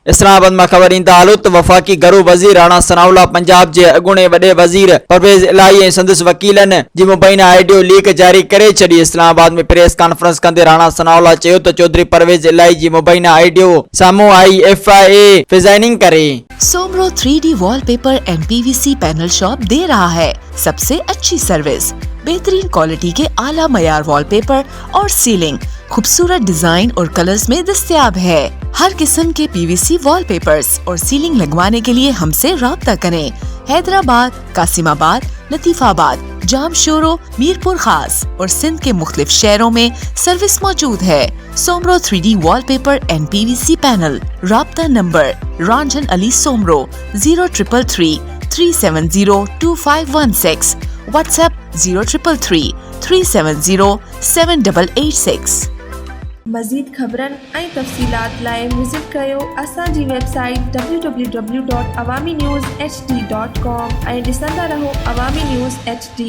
इस्लामाबाद में खबर ईंदा हालु त वफ़ाक़ी घरू वज़ीर राणा सनाउल्लाह पंजाब जे अॻूणे वॾे वज़ीर परवेज़ इलाही ऐं संदसि वकीलनि जी मुबैना ऑडियो लीक जारी करे छॾी। इस्लामाबाद में प्रेस कॉन्फ्रेंस कंदे राणा सनाउल्लाह चयो त चौधरी परवेज़ इलाही जी मुबैना ऑडियो साम्हूं आई FIA फिज़ाइनिंग करे। Soomro 3D wallpaper and PVC panel shop दे रहा है सबसे अच्छी सर्विस, बेहतरीन क्वालिटी के आला मयार वॉलपेपर और सीलिंग खूबसूरत डिजाइन और कलर्स में दस्तयाब है। हर किस्म के PVC वॉलपेपर्स और सीलिंग लगवाने के लिए हमसे राब्ता करें। हैदराबाद, कासिमाबाद, लतीफाबाद, जामशोरो, मीरपुर खास और सिंध के मुख्तलिफ शहरों में सर्विस मौजूद है। Soomro 3D wallpaper and PVC panel. राब्ता नंबर रंजन अली सोमरो 0333 370 2516, व्हाट्सएप 0333 370 7886। मज़ीद ख़बरनि ऐं तफ़सीलात लाइ विज़िट कयो असांजी वेबसाइट www.awamiNewsHD.com ऐं ॾिसंदा रहो अवामी न्यूज़ HD।